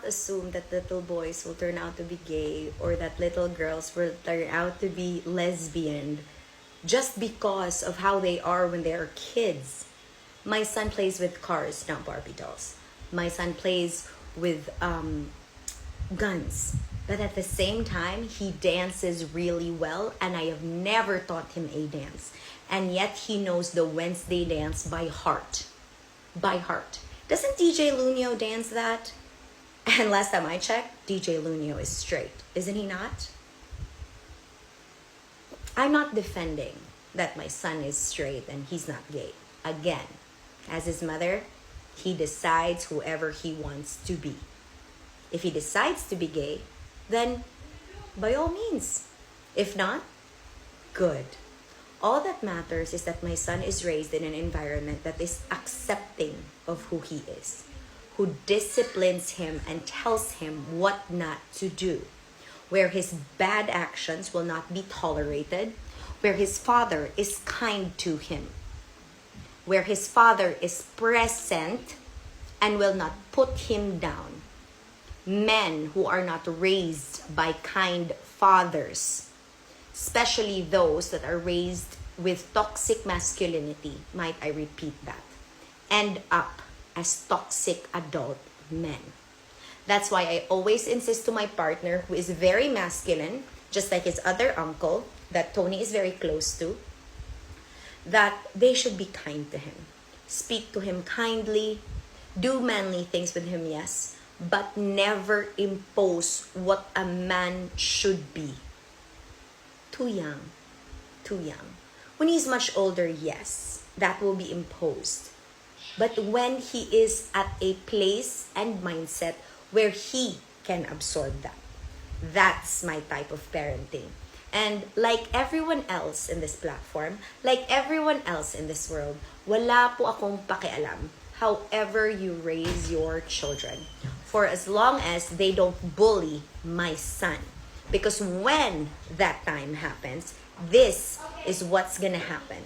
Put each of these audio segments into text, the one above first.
not assume that little boys will turn out to be gay or that little girls will turn out to be lesbian just because of how they are when they are kids. My son plays with cars, not Barbie dolls. My son plays with guns. But at the same time, he dances really well, and I have never taught him a dance. And yet he knows the Wednesday dance by heart. By heart. Doesn't DJ Lunio dance that? And last time I checked, DJ Lunio is straight. Isn't he not? I'm not defending that my son is straight and he's not gay. Again, as his mother, he decides whoever he wants to be. If he decides to be gay, then by all means. If not, good. All that matters is that my son is raised in an environment that is accepting of who he is, who disciplines him and tells him what not to do, where his bad actions will not be tolerated, where his father is kind to him, where his father is present and will not put him down. Men who are not raised by kind fathers, especially those that are raised with toxic masculinity, might I repeat that, end up as toxic adult men. That's why I always insist to my partner, who is very masculine, just like his other uncle, that Tony is very close to, that they should be kind to him. Speak to him kindly, do manly things with him, yes, but never impose what a man should be. Too young. Too young. When he's much older, yes, that will be imposed. But when he is at a place and mindset where he can absorb that, that's my type of parenting. And like everyone else in this platform, like everyone else in this world, wala po akong pakialam however you raise your children, for as long as they don't bully my son. Because when that time happens, this is what's gonna happen.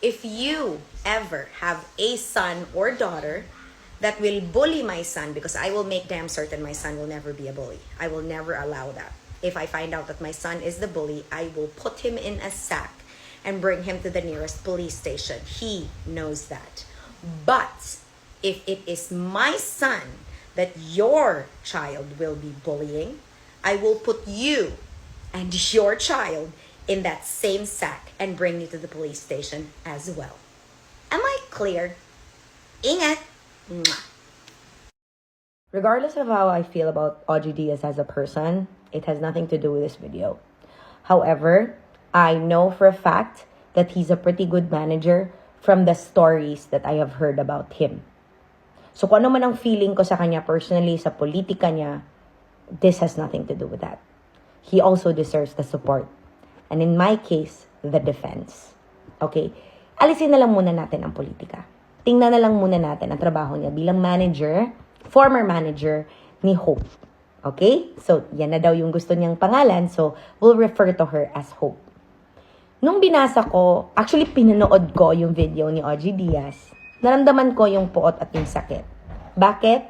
If you ever have a son or daughter that will bully my son, because I will make damn certain my son will never be a bully. I will never allow that. If I find out that my son is the bully, I will put him in a sack and bring him to the nearest police station. He knows that. But if it is my son that your child will be bullying, I will put you and your child in that same sack and bring you to the police station as well. Am I clear? Ingat! Mwah. Regardless of how I feel about OG Diaz as a person, it has nothing to do with this video. However, I know for a fact that he's a pretty good manager from the stories that I have heard about him. So kung ano man ang feeling ko sa kanya personally, sa politika niya, this has nothing to do with that. He also deserves the support. And in my case, the defense. Okay? Alisin na lang muna natin ang politika. Tingnan na lang muna natin ang trabaho niya bilang manager, former manager ni Hope. Okay? So, yan na daw yung gusto niyang pangalan. So, we'll refer to her as Hope. Nung binasa ko, actually pinanood ko yung video ni OG Diaz, naramdaman ko yung puot at yung sakit. Bakit?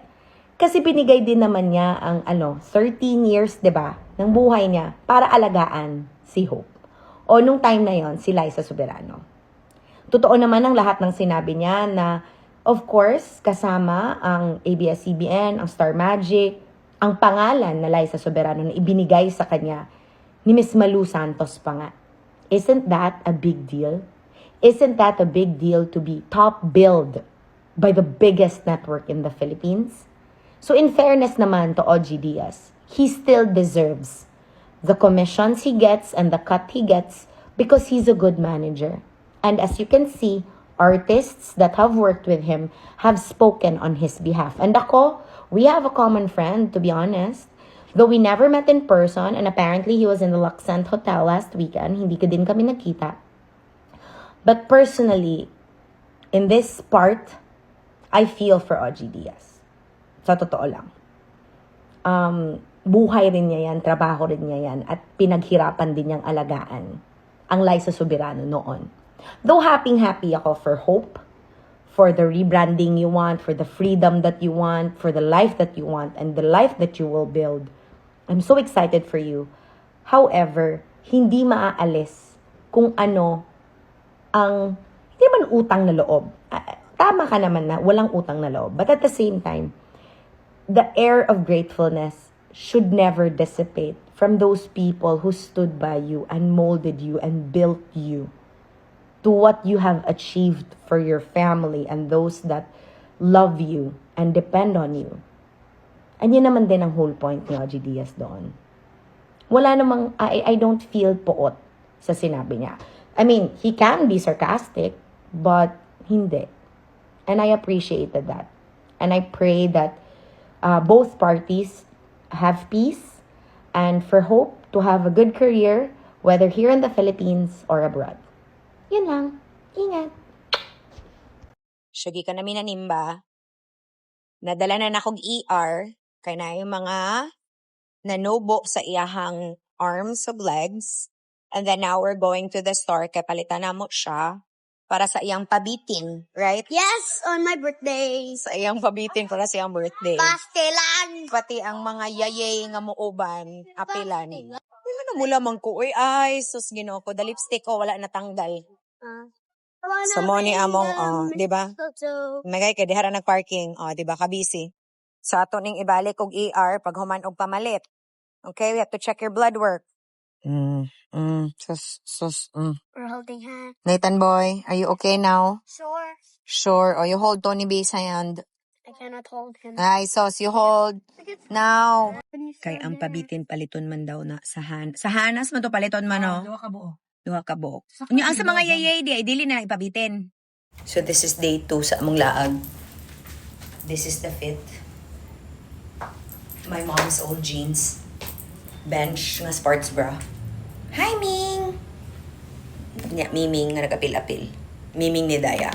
Kasi binigay din naman niya ang 13 years, 'di ba, ng buhay niya para alagaan si Hope. O nung time na yon, si Liza Soberano. Totoo naman ang lahat ng sinabi niya na, of course, kasama ang ABS-CBN, ang Star Magic, ang pangalan na Liza Soberano na ibinigay sa kanya ni Miss Malu Santos pa nga. Isn't that a big deal? Isn't that a big deal to be top billed by the biggest network in the Philippines? So in fairness naman to OG Diaz, he still deserves the commissions he gets and the cut he gets because he's a good manager. And as you can see, artists that have worked with him have spoken on his behalf. And ako, we have a common friend, to be honest. Though we never met in person, and apparently he was in the Luxent Hotel last weekend, hindi ko din kami nakita. But personally, in this part, I feel for OG Diaz. Sa totoo lang. Buhay rin niya yan, trabaho rin niya yan, at pinaghirapan din niyang alagaan ang Liza Soberano noon. Though happy ako for Hope, for the rebranding you want, for the freedom that you want, for the life that you want, and the life that you will build. I'm so excited for you. However, hindi maaalis kung ano ang, hindi man utang na loob. Tama ka naman na walang utang na loob. But at the same time, the air of gratefulness should never dissipate from those people who stood by you and molded you and built you to what you have achieved for your family and those that love you and depend on you. And yun naman din ang whole point ni Ogie Diaz doon. Wala namang, I don't feel poot sa sinabi niya. I mean, he can be sarcastic, but hindi. And I appreciated that. And I pray that both parties have peace and for Hope to have a good career, whether here in the Philippines or abroad. Yun lang. Ingat. Syagi ka namin na nimba. Nadala na nakog ER. Kaya na yung mga nanobo sa iyahang arms o legs. And then now we're going to the store. Kaya palitan na mo siya para sa iyang pabitin. Right? Yes, on my birthday. Sa iyang pabitin para sa iyang birthday. Pastelan. Pati ang mga yayay nga muuban, apilan. Ano mo lamang ko? Uy, ay, sus, Ginoo ko. The lipstick ko, wala natanggal. Sa mo ni among, di ba? Magay kay dihara nag-parking, di ba? Kabisi. Sa ato ning ibalik og ER pag human og pamalit. Okay, we have to check your blood work. We're holding hands. Nathan boy, are you okay now? Sure. Sure. Oh, you hold Tony B's hand. I cannot hold him. Ay, sos, you hold. Now. Can you Kay ang stand there? pabitin paliton man daw na sa sa hanas man to paliton man no. Duha ka buok. Unya ang sa mga yayay di ay dili na ipabitin. So this is day 2 sa among laag. This is the fit. My mom's old jeans. Bench nga sports bra. Hi Ming. Nya Miming nga nagapil-apil. Miming ni Daya.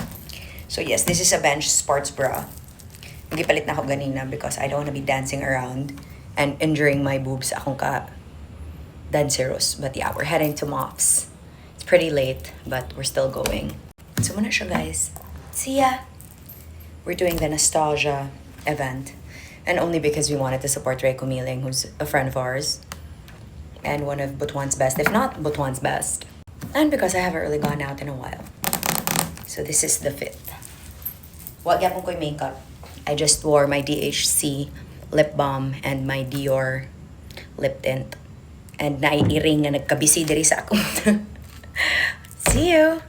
So yes, this is a bench sports bra. Magipalit na ako ganina because I don't wanna be dancing around and injuring my boobs akong ka danceros. But yeah, we're heading to Mops. It's pretty late, but we're still going. So muna siya, guys. See ya! We're doing the nostalgia event. And only because we wanted to support Ray Kumiling, who's a friend of ours. And one of Butuan's best, if not Butuan's best. And because I haven't really gone out in a while. So this is the fit. Wag yapon ko'y makeup. I just wore my DHC lip balm and my Dior lip tint. And naiiring nga nagkabisi diri sa ako. See you!